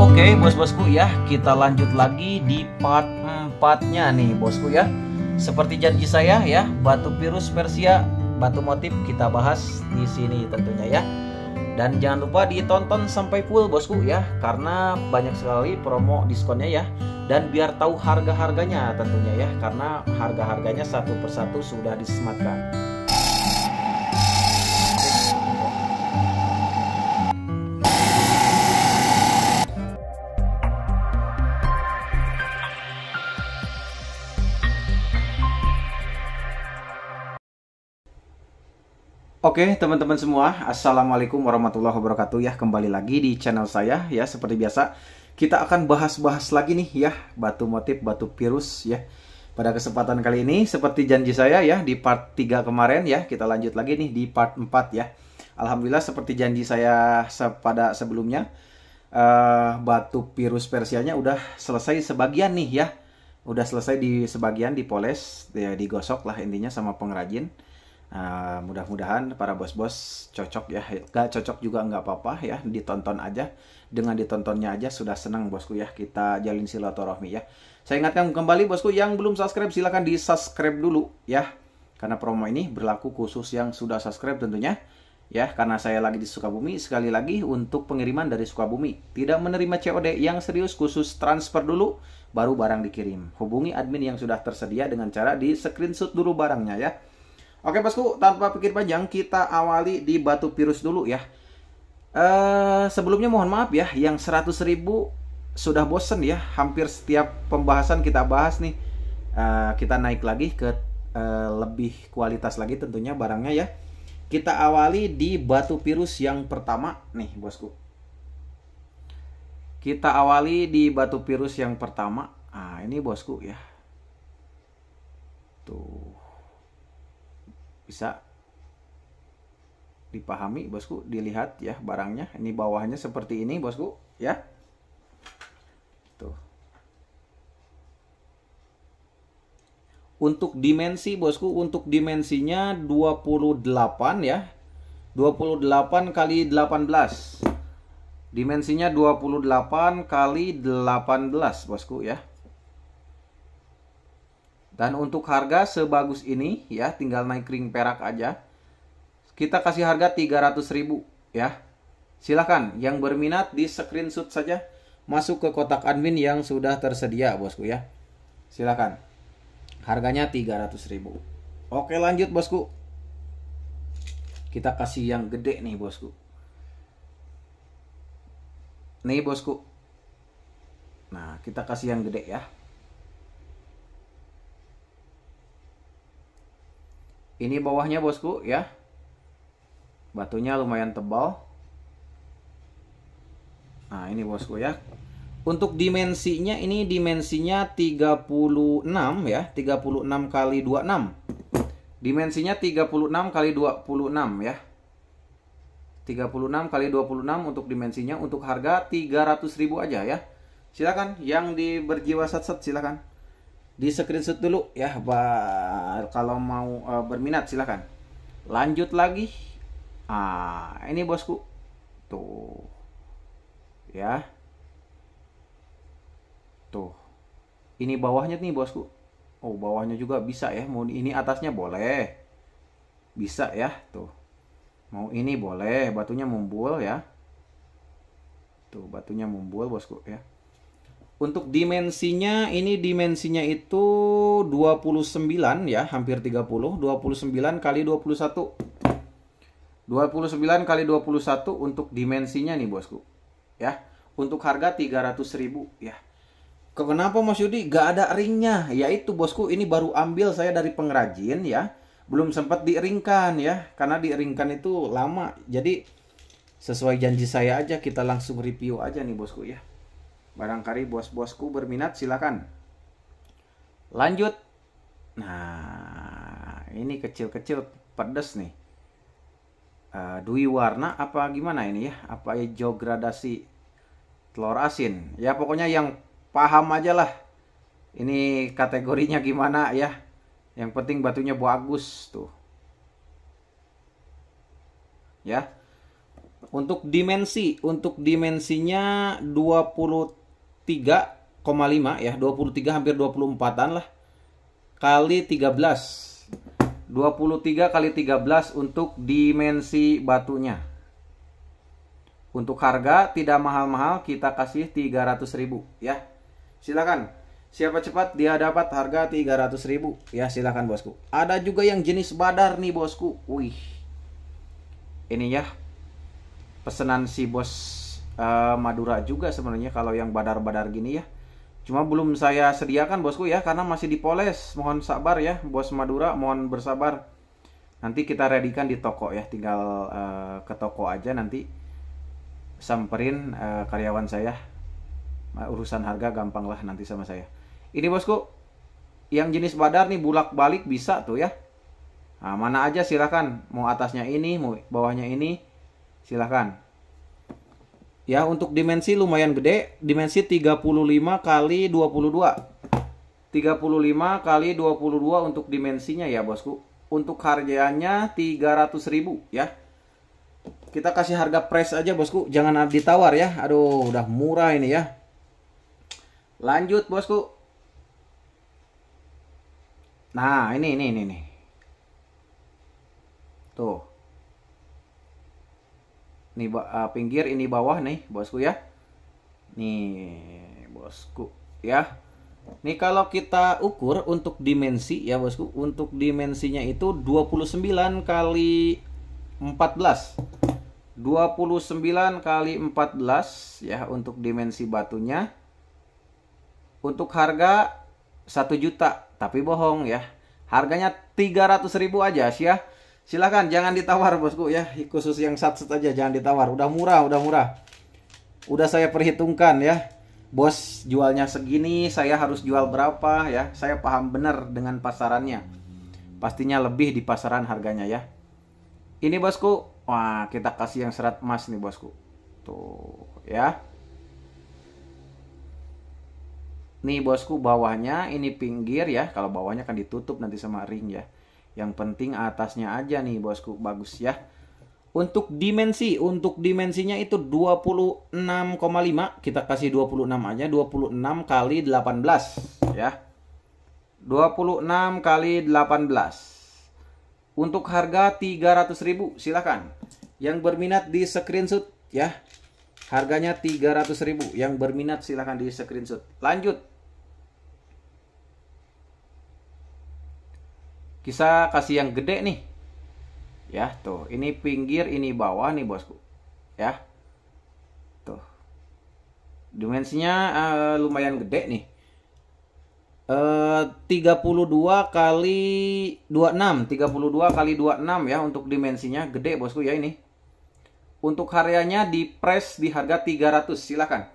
Oke, bos-bosku ya, kita lanjut lagi di part 4-nya nih bosku ya. Seperti janji saya ya, batu virus Persia, batu motif kita bahas di sini tentunya ya. Dan jangan lupa ditonton sampai full bosku ya, karena banyak sekali promo diskonnya ya. Dan biar tahu harga-harganya tentunya ya, karena harga-harganya satu persatu sudah disematkan. Oke teman-teman semua, assalamualaikum warahmatullahi wabarakatuh ya. Kembali lagi di channel saya ya. Seperti biasa kita akan bahas-bahas lagi nih ya, batu motif, batu virus ya. Pada kesempatan kali ini seperti janji saya ya, di part 3 kemarin ya, kita lanjut lagi nih di part 4 ya. Alhamdulillah seperti janji saya pada sebelumnya, batu virus Persianya udah selesai sebagian nih ya. Udah selesai di sebagian, dipoles ya, digosok lah intinya sama pengrajin. Mudah-mudahan para bos-bos cocok ya. Gak cocok juga nggak apa-apa ya, ditonton aja. Dengan ditontonnya aja sudah senang bosku ya. Kita jalin silaturahmi ya. Saya ingatkan kembali bosku, yang belum subscribe silahkan di subscribe dulu ya, karena promo ini berlaku khusus yang sudah subscribe tentunya ya. Karena saya lagi di Sukabumi, sekali lagi untuk pengiriman dari Sukabumi tidak menerima COD, yang serius khusus transfer dulu baru barang dikirim. Hubungi admin yang sudah tersedia dengan cara di screenshot dulu barangnya ya. Oke bosku, tanpa pikir panjang kita awali di batu virus dulu ya. Sebelumnya mohon maaf ya, yang 100.000 sudah bosen ya. Hampir setiap pembahasan kita bahas nih, kita naik lagi ke lebih kualitas lagi tentunya barangnya ya. Kita awali di batu virus yang pertama nih bosku. Kita awali di batu virus yang pertama. Ini bosku ya. Tuh. Bisa dipahami bosku, dilihat ya barangnya. Ini bawahnya seperti ini bosku ya. Tuh. Untuk dimensi bosku, untuk dimensinya 28 ya. 28 kali 18. Dimensinya 28 kali 18 bosku ya. Dan untuk harga sebagus ini ya, tinggal naik ring perak aja. Kita kasih harga 300.000 ya. Silahkan yang berminat di screenshot saja, masuk ke kotak admin yang sudah tersedia bosku ya. Silahkan. Harganya 300.000. Oke lanjut bosku. Kita kasih yang gede nih bosku. Nih bosku. Nah kita kasih yang gede ya. Ini bawahnya bosku ya. Batunya lumayan tebal. Nah ini bosku ya. Untuk dimensinya, ini dimensinya 36 ya. 36 kali 26. Dimensinya 36 kali 26 ya. 36 kali 26 untuk dimensinya. Untuk harga 300.000 aja ya. Silakan yang berjiwa set-set silakan di screenshot dulu ya, kalau mau berminat silahkan. Lanjut lagi. Ini bosku tuh ya. Tuh ini bawahnya nih bosku. Oh bawahnya juga bisa ya, mau ini atasnya boleh, bisa ya. Tuh mau ini boleh, batunya mumbul ya. Tuh batunya mumbul bosku ya. Untuk dimensinya, ini dimensinya itu 29 ya, hampir 30. 29 kali 21. 29 kali 21 untuk dimensinya nih bosku ya. Untuk harga 300.000 ya. Kenapa Mas Yudi gak ada ringnya? Ya itu bosku, ini baru ambil saya dari pengrajin ya. Belum sempat di-ringkan ya, karena di-ringkan itu lama. Jadi sesuai janji saya aja, kita langsung review aja nih bosku ya. Barangkali bos-bosku berminat silakan. Lanjut. Nah ini kecil-kecil pedes nih. Dwi warna apa gimana ini ya? Apa hijau gradasi telur asin? Ya pokoknya yang paham aja lah. Ini kategorinya gimana ya? Yang penting batunya bagus tuh. Ya. Untuk dimensinya 23,5 ya, 23 hampir 24-an lah. Kali 13. 23 kali 13 untuk dimensi batunya. Untuk harga tidak mahal-mahal, kita kasih 300.000 ya. Silakan. Siapa cepat dia dapat harga 300.000 ya, silakan bosku. Ada juga yang jenis badar nih bosku. Wih. Ini ya pesanan si bos Madura juga sebenarnya kalau yang badar-badar gini ya. Cuma belum saya sediakan bosku ya, karena masih dipoles. Mohon sabar ya bos Madura, mohon bersabar. Nanti kita readykan di toko ya, tinggal ke toko aja nanti samperin karyawan saya. Urusan harga gampang lah nanti sama saya. Ini bosku, yang jenis badar nih bulak-balik bisa tuh ya. Nah, mana aja silakan, mau atasnya ini, mau bawahnya ini. Silahkan ya. Untuk dimensi lumayan gede, dimensi 35 kali 22, 35 kali 22 untuk dimensinya ya bosku. Untuk harganya 300.000 ya. Kita kasih harga price aja bosku, jangan ditawar ya. Aduh, udah murah ini ya. Lanjut bosku. Nah ini tuh. Ini pinggir, ini bawah nih bosku ya. Nih bosku ya. Nih kalau kita ukur untuk dimensi ya bosku, untuk dimensinya itu 29 kali 14. 29 kali 14 ya untuk dimensi batunya. Untuk harga 1 juta, tapi bohong ya. Harganya 300.000 aja sih ya. Silahkan, jangan ditawar bosku ya. Khusus yang satset aja jangan ditawar. Udah murah, udah murah. Udah saya perhitungkan ya. Bos jualnya segini, saya harus jual berapa ya. Saya paham benar dengan pasarannya. Pastinya lebih di pasaran harganya ya. Ini bosku, wah kita kasih yang serat emas nih bosku. Tuh ya. Nih bosku, bawahnya ini pinggir ya. Kalau bawahnya kan ditutup nanti sama ring ya. Yang penting atasnya aja nih bosku, bagus ya. Untuk dimensinya itu 26,5. Kita kasih 26 aja, 26 kali 18 ya. 26 kali 18. Untuk harga 300.000, silakan. Yang berminat di screenshot ya. Harganya 300.000. Yang berminat silakan di screenshot. Lanjut. Kita kasih yang gede nih. Ya, tuh. Ini pinggir, ini bawah nih, bosku. Ya. Tuh. Dimensinya lumayan gede nih. 32 kali 26. 32 kali 26 ya untuk dimensinya. Gede, bosku ya ini. Untuk harganya di press di harga 300. Silakan.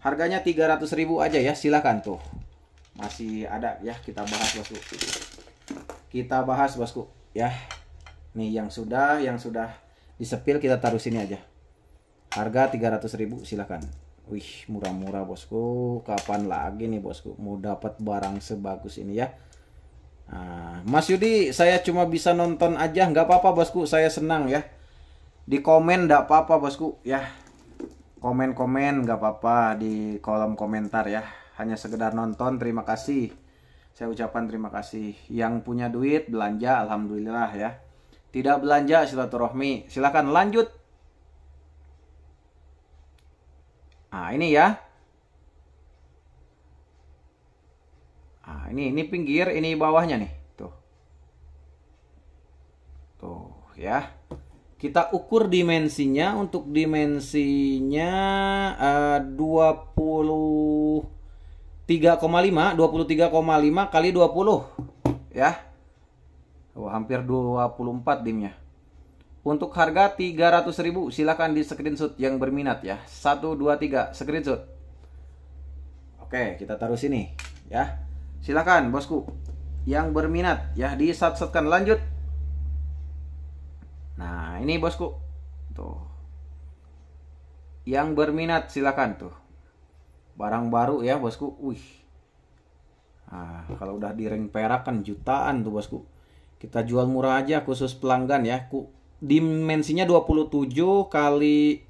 Harganya 300.000 aja ya. Silakan tuh. Masih ada ya, kita bahas bosku. Kita bahas bosku ya. Nih yang sudah disepil kita taruh sini aja. Harga 300.000 silakan. Wih, murah-murah bosku. Kapan lagi nih bosku mau dapat barang sebagus ini ya. Nah, Mas Yudi, saya cuma bisa nonton aja, nggak apa-apa bosku. Saya senang ya. Di komen nggak apa-apa bosku ya. Komen-komen nggak apa-apa di kolom komentar ya. Hanya sekedar nonton, terima kasih. Saya ucapkan terima kasih. Yang punya duit belanja, alhamdulillah ya. Tidak belanja silaturahmi. Silakan lanjut. Nah ini ya. Nah ini pinggir, ini bawahnya nih. Tuh. Tuh ya. Kita ukur dimensinya. Untuk dimensinya 23,5 kali 20 ya. Oh, hampir 24 dimnya. Untuk harga 300.000 silakan di screenshot yang berminat ya. 1 2 3 screenshot. Oke, kita taruh sini ya. Silakan bosku yang berminat ya, di satsetkan. Lanjut. Nah, ini bosku. Tuh. Yang berminat silakan tuh. Barang baru ya bosku. Wih. Nah, kalau udah di ring perak kan jutaan tuh bosku. Kita jual murah aja khusus pelanggan ya. dimensinya 27 kali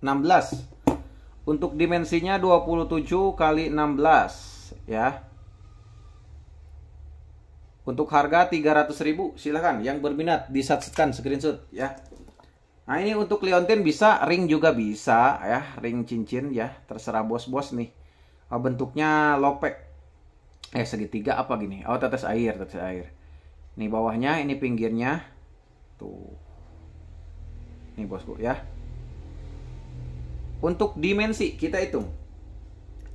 16. Untuk dimensinya 27 kali 16 ya. Untuk harga 300.000, silahkan yang berminat disatsetkan screenshot ya. Nah ini untuk liontin bisa, ring juga bisa ya, ring cincin ya, terserah bos-bos nih. Bentuknya lopek, segitiga apa gini? Oh tetes air, tetes air. Ini bawahnya, ini pinggirnya, tuh. Ini bosku ya. Untuk dimensi kita hitung,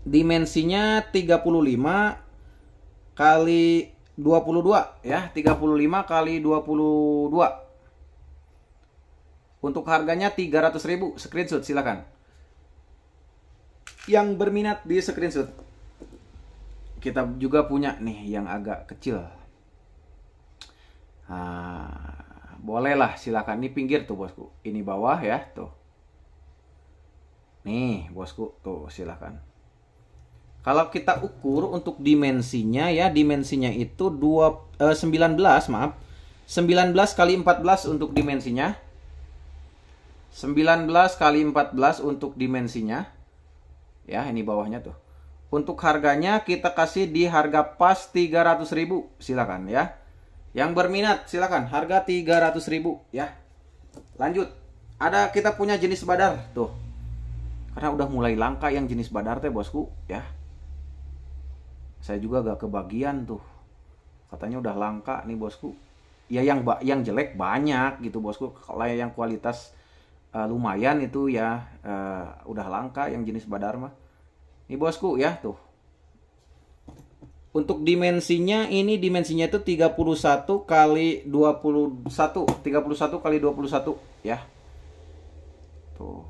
dimensinya 35 kali 22 ya, 35 kali 22. Untuk harganya 300.000, screenshot silakan. Yang berminat di screenshot. Kita juga punya nih yang agak kecil. Bolehlah silakan. Ini pinggir tuh bosku, ini bawah ya tuh. Nih bosku tuh silakan. Kalau kita ukur untuk dimensinya ya, dimensinya itu 19 maaf. 19 kali 14 untuk dimensinya. 19 kali 14 untuk dimensinya. Ya, ini bawahnya tuh. Untuk harganya kita kasih di harga pas 300.000, silakan ya. Yang berminat silakan, harga 300.000 ya. Lanjut. Ada kita punya jenis badar tuh. Karena udah mulai langka yang jenis badar teh bosku ya. Saya juga gak kebagian tuh. Katanya udah langka nih bosku. Ya yang jelek banyak gitu bosku. Kalau yang kualitas lumayan itu ya udah langka yang jenis badar mah. Ini bosku ya tuh. Untuk dimensinya ini dimensinya itu 31 kali 21. 31 kali 21 ya. Tuh.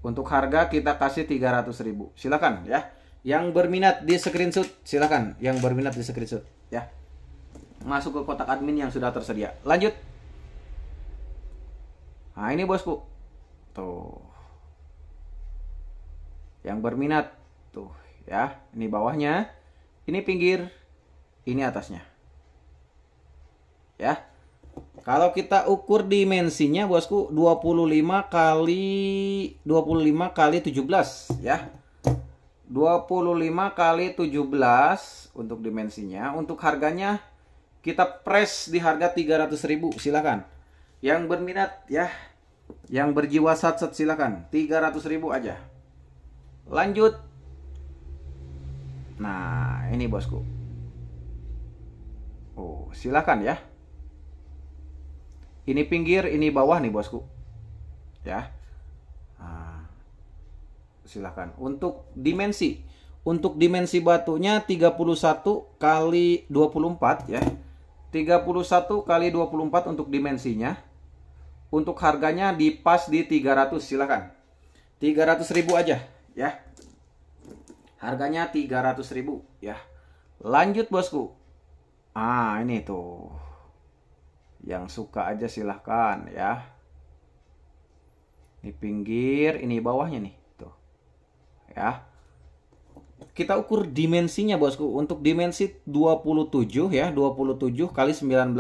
Untuk harga kita kasih 300.000. Silakan ya. Yang berminat di screenshot, silakan. Yang berminat di screenshot, ya. Masuk ke kotak admin yang sudah tersedia. Lanjut. Nah ini bosku, tuh. Yang berminat, tuh, ya. Ini bawahnya, ini pinggir, ini atasnya, ya. Kalau kita ukur dimensinya, bosku, 25 kali 17, ya. 25 kali 17 untuk dimensinya. Untuk harganya kita press di harga 300.000, silakan. Yang berminat ya, yang berjiwa satset silakan, 300.000 aja. Lanjut. Nah, ini bosku. Oh, silakan ya. Ini pinggir, ini bawah nih bosku. Ya. Silahkan. Untuk dimensi batunya 31 kali 24 ya. 31 kali 24 untuk dimensinya. Untuk harganya dipas di 300, silakan. 300.000 aja ya. Harganya 300.000 ya. Lanjut bosku. Ini tuh. Yang suka aja silahkan ya. Ini pinggir, ini bawahnya nih. Ya. Kita ukur dimensinya bosku. Untuk dimensi 27 ya, 27 kali 19.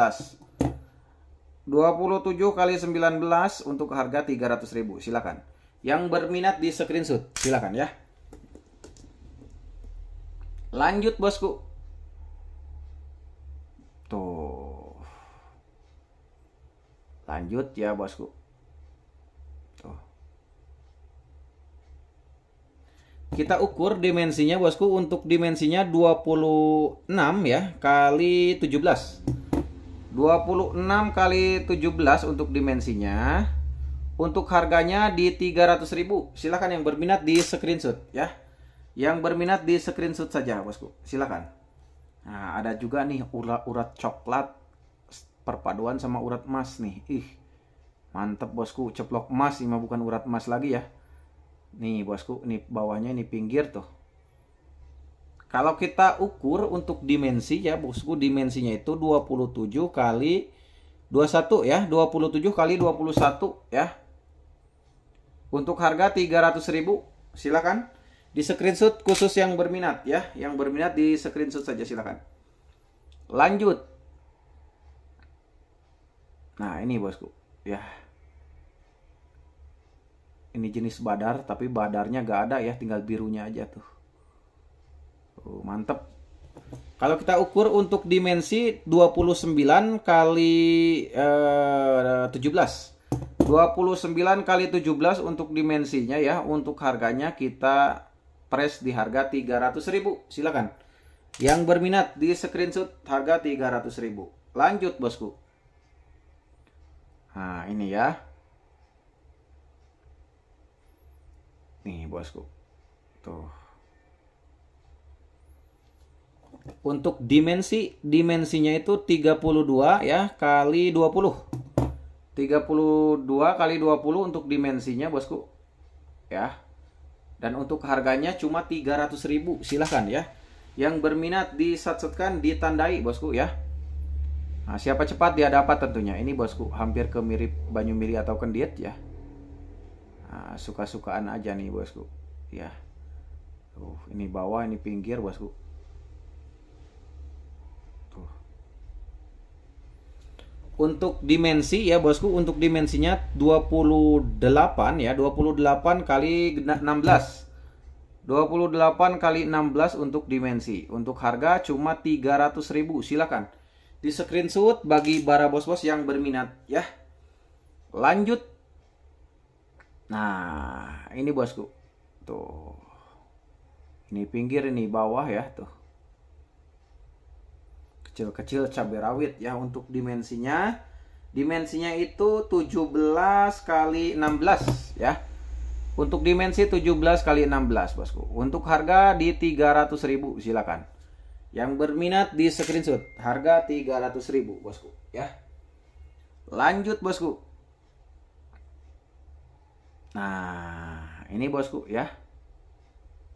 27 kali 19 untuk harga 300.000. Silakan. Yang berminat di screenshot, silakan ya. Lanjut bosku. Tuh. Lanjut ya bosku. Tuh. Kita ukur dimensinya bosku. Untuk dimensinya 26 ya kali 17. 26 kali 17 untuk dimensinya. Untuk harganya di 300.000. Silakan yang berminat di screenshot ya. Yang berminat di screenshot saja bosku. Silakan. Nah, ada juga nih urat coklat perpaduan sama urat emas nih. Mantep bosku, ceplok emas, ini mah bukan urat emas lagi ya. Nih bosku, ini bawahnya, ini pinggir tuh. Kalau kita ukur untuk dimensi ya bosku, dimensinya itu 27 kali 21 ya, 27 kali 21 ya. Untuk harga 300.000, silakan di screenshot khusus yang berminat ya. Yang berminat di screenshot saja silakan. Lanjut. Nah, ini bosku. Ya. Ini jenis badar, tapi badarnya gak ada ya, tinggal birunya aja tuh. Mantep. Kalau kita ukur untuk dimensi 29 kali 17. 29 kali 17 untuk dimensinya ya. Untuk harganya kita press di harga 300.000. Silakan. Yang berminat di screenshot harga 300.000. Lanjut bosku. Nah, ini ya. Nih bosku. Tuh. Untuk dimensinya itu 32 ya kali 20. 32 kali 20 untuk dimensinya bosku. Ya. Dan untuk harganya cuma 300.000. Silahkan ya. Yang berminat disatsetkan, ditandai bosku ya. Nah, siapa cepat dia dapat tentunya. Ini bosku hampir ke mirip banyu mili atau kendit ya. Nah, suka-sukaan aja nih bosku. Ya. Ini bawah, ini pinggir bosku. Tuh. Untuk dimensi ya bosku, untuk dimensinya 28 ya, 28 kali 16. 28 kali 16 untuk dimensi. Untuk harga cuma 300.000. Silakan di screenshot bagi para bos-bos yang berminat ya. Lanjut. Nah, ini bosku. Tuh. Ini pinggir, ini bawah ya, tuh. Kecil-kecil cabai rawit ya untuk dimensinya. Dimensinya itu 17 kali 16 ya. Untuk dimensi 17 kali 16 bosku. Untuk harga di 300.000 silakan. Yang berminat di screenshot harga 300.000 bosku ya. Lanjut bosku. Nah, ini bosku ya.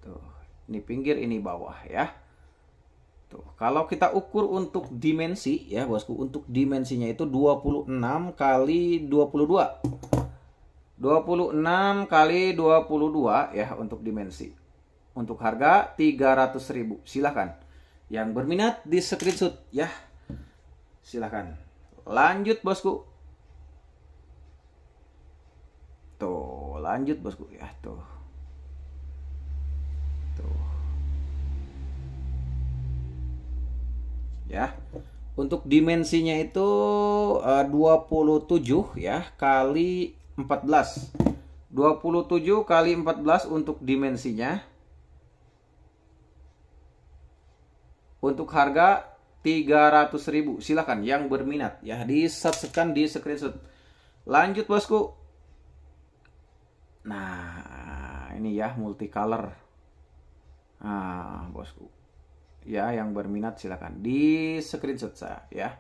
Tuh, ini pinggir, ini bawah ya. Tuh, kalau kita ukur untuk dimensi ya bosku, untuk dimensinya itu 26 kali 22. 26 kali 22 ya untuk dimensi. Untuk harga 300.000. Silahkan. Yang berminat di screenshot ya. Silahkan. Lanjut bosku. Tuh, lanjut bosku ya, tuh. Tuh. Ya. Untuk dimensinya itu 27 ya kali 14. 27 kali 14 untuk dimensinya. Untuk harga 300.000. Silakan yang berminat ya, disatsetkan di screenshot. Lanjut bosku. Nah, ini ya multicolor. Nah, bosku. Ya, yang berminat silakan di screenshot saya ya.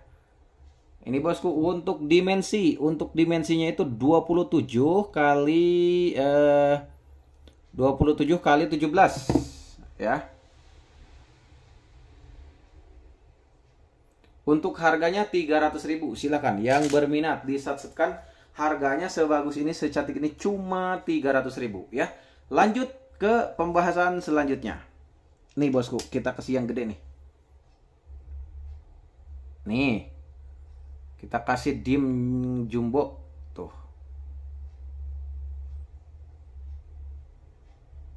Ini bosku untuk dimensi. Untuk dimensinya itu 27 kali 27 kali 17 ya. Untuk harganya 300.000. Silakan yang berminat disatsetkan. Harganya sebagus ini, secantik ini cuma 300.000 ya. Lanjut ke pembahasan selanjutnya. Nih bosku, kita kasih yang gede nih. Nih. Kita kasih dim jumbo tuh.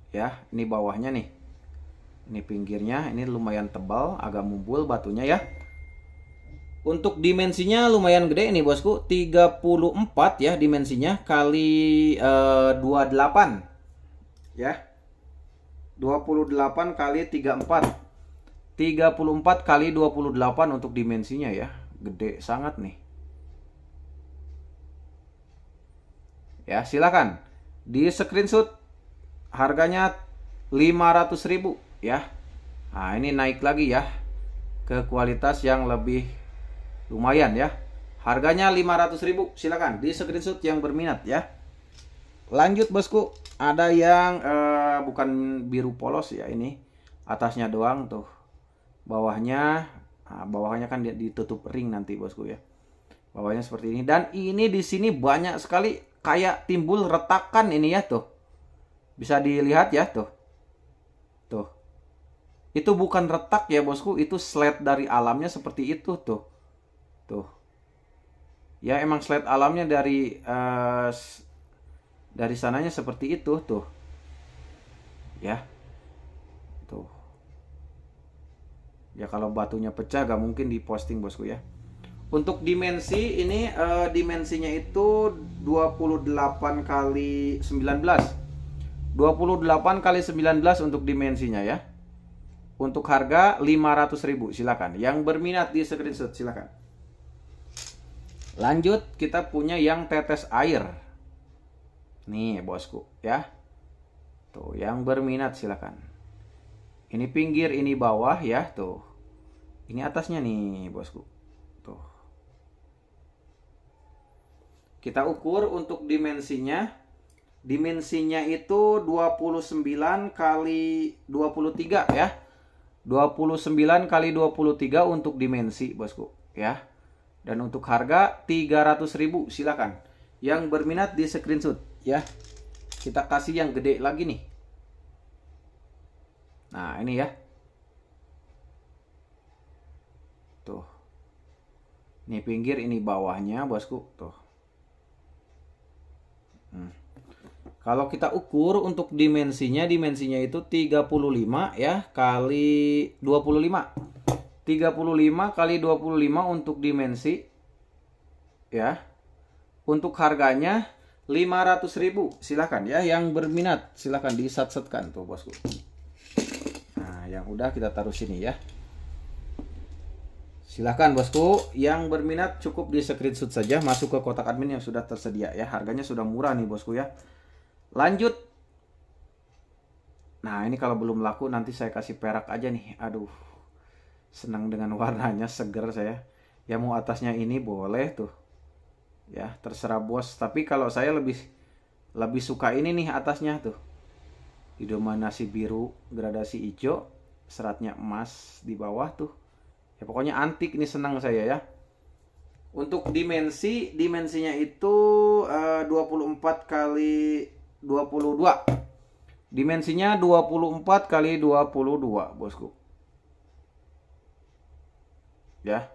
Ya, ini bawahnya nih. Ini pinggirnya, ini lumayan tebal, agak mumbul batunya ya. Untuk dimensinya lumayan gede nih bosku, 34 ya dimensinya kali 28 ya. 28 kali 34. 34 kali 28 untuk dimensinya ya. Gede sangat nih. Ya, silakan di screenshot harganya 500.000 ya. Nah, ini naik lagi ya ke kualitas yang lebih lumayan ya. Harganya 500.000. Silakan di screenshot yang berminat ya. Lanjut bosku, ada yang bukan biru polos ya, ini atasnya doang tuh. Bawahnya, nah, bawahnya kan ditutup ring nanti bosku ya. Bawahnya seperti ini, dan ini di sini banyak sekali kayak timbul retakan ini ya tuh. Bisa dilihat ya tuh. Tuh. Itu bukan retak ya bosku, itu slide dari alamnya seperti itu tuh. Tuh. Ya emang slide alamnya dari sananya seperti itu tuh. Ya. Tuh. Ya kalau batunya pecah gak mungkin diposting bosku ya. Untuk dimensi ini dimensinya itu 28 kali 19. 28 kali 19 untuk dimensinya ya. Untuk harga 500.000 silakan. Yang berminat di screenshot silakan. Lanjut kita punya yang tetes air. Nih bosku ya. Tuh yang berminat silakan. Ini pinggir, ini bawah ya tuh. Ini atasnya nih bosku. Tuh. Kita ukur untuk dimensinya. Dimensinya itu 29 kali 23 ya. 29 kali 23 untuk dimensi bosku ya. Dan untuk harga 300.000 silakan. Yang berminat di screenshot ya. Kita kasih yang gede lagi nih. Nah ini ya. Tuh. Ini pinggir, ini bawahnya bosku. Tuh. Kalau kita ukur untuk dimensinya itu 35 ya kali 25. 35 kali 25 untuk dimensi ya. Untuk harganya 500.000 silakan ya. Yang berminat silakan disat-setkan tuh bosku. Nah yang udah kita taruh sini ya. Silakan bosku, yang berminat cukup di screenshot saja, masuk ke kotak admin yang sudah tersedia ya. Harganya sudah murah nih bosku ya. Lanjut. Nah ini kalau belum laku nanti saya kasih perak aja nih. Aduh, senang dengan warnanya, seger saya. Ya mau atasnya ini boleh tuh. Ya terserah bos. Tapi kalau saya lebih suka ini nih atasnya tuh. Didominasi biru, gradasi hijau, seratnya emas di bawah tuh. Ya pokoknya antik nih, senang saya ya. Untuk dimensinya itu 24 kali 22. Dimensinya 24 kali 22 bosku. Ya.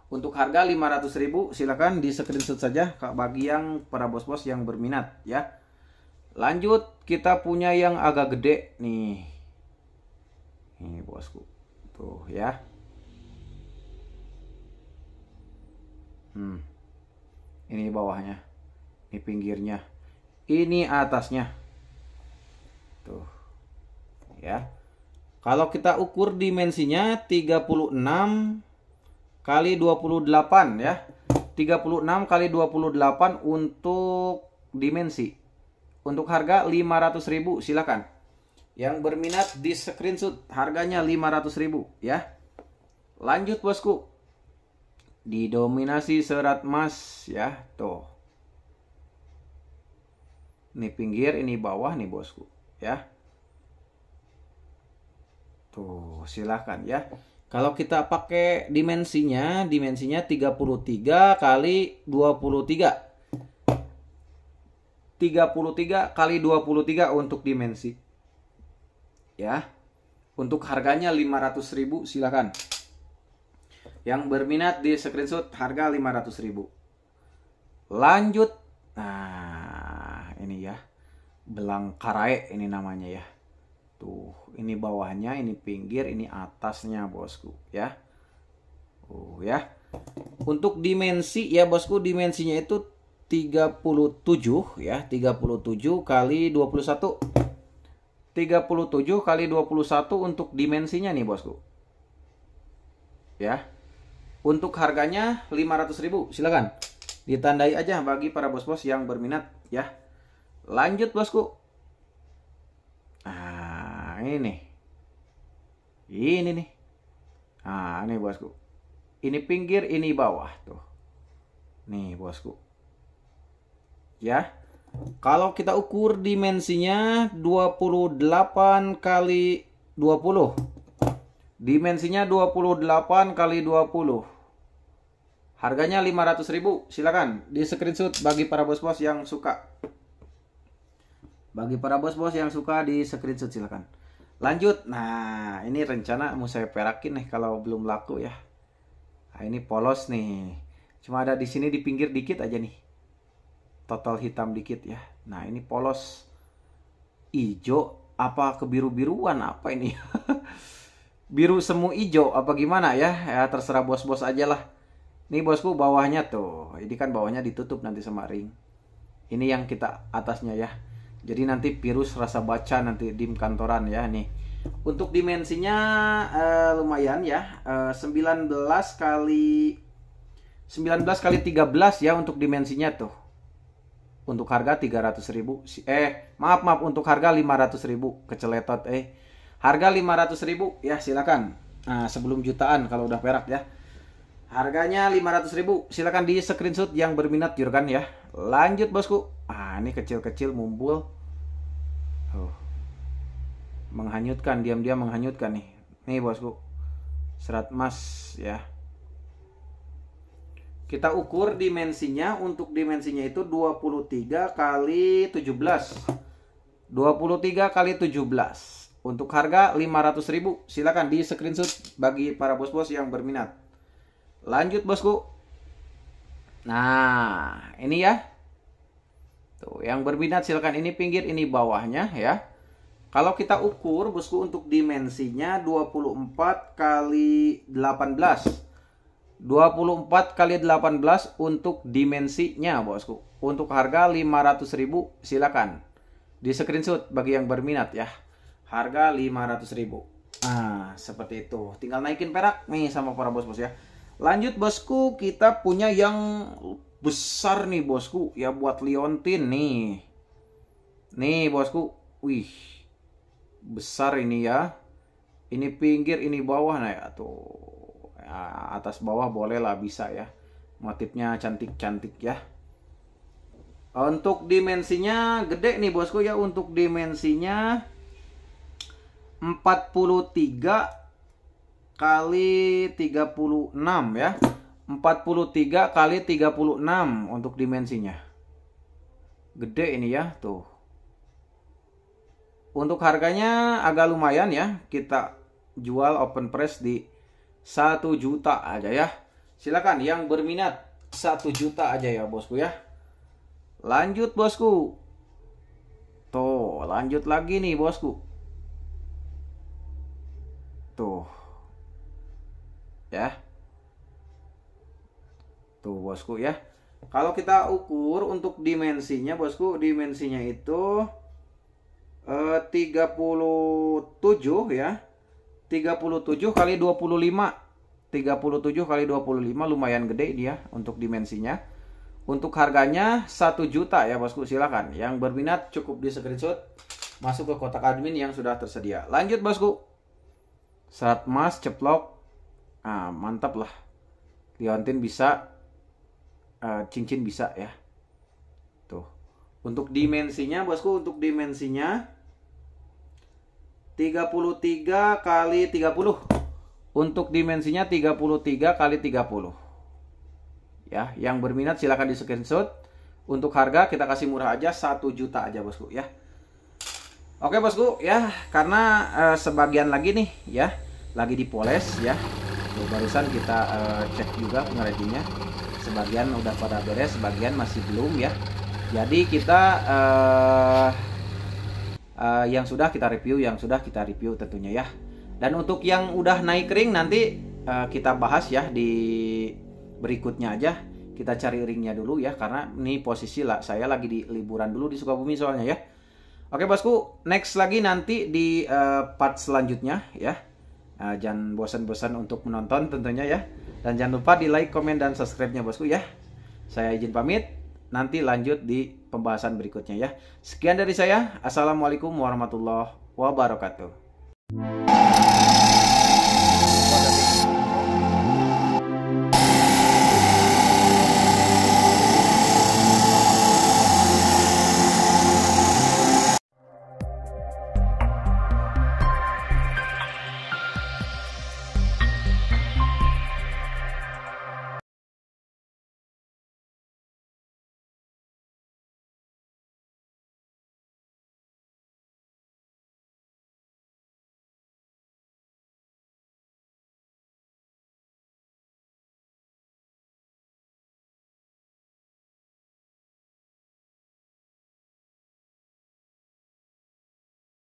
Untuk harga 500.000 silakan di screenshot saja bagi yang para bos-bos yang berminat ya. Lanjut kita punya yang agak gede nih. Ini bosku. Tuh ya. Ini bawahnya. Ini pinggirnya. Ini atasnya. Tuh. Ya. Kalau kita ukur dimensinya 36 kali 28 ya. 36 kali 28 untuk dimensi. Untuk harga 500.000 silakan. Yang berminat di screenshot, harganya 500.000 ya. Lanjut bosku. Didominasi serat emas ya, tuh. Ini pinggir, ini bawah nih bosku ya. Tuh, silakan ya. Kalau kita pakai dimensinya 33 kali 23. 33 kali 23 untuk dimensi. Ya. Untuk harganya 500.000 silakan. Yang berminat di screenshot harga 500.000. Lanjut. Nah, ini ya. Belang karae ini namanya ya. Tuh, ini bawahnya, ini pinggir, ini atasnya bosku ya. Ya. Untuk dimensi ya bosku, dimensinya itu 37 ya, 37 kali 21. 37 kali 21 untuk dimensinya nih bosku. Ya. Untuk harganya 500.000 silakan. Ditandai aja bagi para bos-bos yang berminat ya. Lanjut bosku. Nah, ini nih. Nah, ini bosku. Ini pinggir, ini bawah tuh. Nih bosku. Ya. Kalau kita ukur dimensinya 28 kali 20. Dimensinya 28 kali 20. Harganya 500.000. Silakan di screenshot bagi para bos-bos yang suka. Bagi para bos-bos yang suka di screenshot silakan. Lanjut. Nah, ini rencana mau saya perakin nih kalau belum laku ya. Nah, ini polos nih. Cuma ada di sini di pinggir dikit aja nih. Total hitam dikit ya. Nah, ini polos ijo apa kebiru-biruan apa ini? Biru semu ijo apa gimana ya? Ya terserah bos-bos aja lah. Nih bosku bawahnya tuh. Ini kan bawahnya ditutup nanti sama ring. Ini yang kita atasnya ya. Jadi nanti virus rasa baca nanti di kantoran ya nih. Untuk dimensinya lumayan ya. 19 kali 13 ya untuk dimensinya tuh. Untuk harga 300.000. Maaf untuk harga 500.000 keceletot Harga 500.000 ya silakan. Nah, sebelum jutaan kalau udah perak ya. Harganya 500.000. Silakan di screenshot yang berminat juragan ya. Lanjut bosku. Ini kecil-kecil mumbul. Menghanyutkan, diam-diam menghanyutkan nih. Nih bosku. Serat emas ya. Kita ukur dimensinya. Untuk dimensinya itu 23 kali 17. 23 kali 17. Untuk harga 500.000. Silakan di screenshot bagi para bos-bos yang berminat. Lanjut bosku. Nah, ini ya. Tuh, yang berminat silakan, ini pinggir, ini bawahnya ya. Kalau kita ukur bosku untuk dimensinya 24 kali 18. 24 kali 18 untuk dimensinya bosku. Untuk harga 500.000 silakan. Di screenshot bagi yang berminat ya. Harga 500.000. Nah, seperti itu. Tinggal naikin perak nih sama para bos-bos ya. Lanjut bosku, kita punya yang besar nih bosku. Ya buat liontin nih. Nih bosku. Wih. Besar ini ya. Ini pinggir, ini bawah. Nah ya tuh. Ya, atas bawah boleh lah bisa ya. Motifnya cantik-cantik ya. Untuk dimensinya gede nih bosku ya. Untuk dimensinya 43 kali 36 ya. 43 kali 36 untuk dimensinya. Gede ini ya, tuh. Untuk harganya agak lumayan ya. Kita jual open price di 1 juta aja ya. Silakan yang berminat 1 juta aja ya bosku ya. Lanjut bosku. Tuh, lanjut lagi nih bosku. Tuh. Ya. Tuh bosku ya. Kalau kita ukur untuk dimensinya bosku, dimensinya itu 37 ya. 37 kali 25. 37 kali 25 lumayan gede dia untuk dimensinya. Untuk harganya 1 juta ya bosku, silakan. Yang berminat cukup di screenshot, masuk ke kotak admin yang sudah tersedia. Lanjut bosku. Serat emas ceplok. Mantap lah. Liontin bisa, cincin bisa ya. Tuh. Untuk dimensinya bosku, untuk dimensinya 33 kali 30. Untuk dimensinya 33 kali 30. Ya, yang berminat silakan di screenshot. Untuk harga kita kasih murah aja 1 juta aja bosku ya. Oke bosku ya, karena sebagian lagi nih ya, lagi dipoles ya. Tuh, barusan kita cek juga pengrajinnya. Sebagian udah pada beres, sebagian masih belum ya. Jadi kita yang sudah kita review, tentunya ya. Dan untuk yang udah naik ring nanti kita bahas ya di berikutnya aja. Kita cari ringnya dulu ya, karena ini posisi lah saya lagi di liburan dulu di Sukabumi soalnya ya. Oke bosku, next lagi nanti di part selanjutnya ya. Jangan bosan-bosan untuk menonton tentunya ya. Dan jangan lupa di like, komen, dan subscribe-nya bosku ya. Saya izin pamit. Nanti lanjut di pembahasan berikutnya ya. Sekian dari saya. Assalamualaikum warahmatullahi wabarakatuh.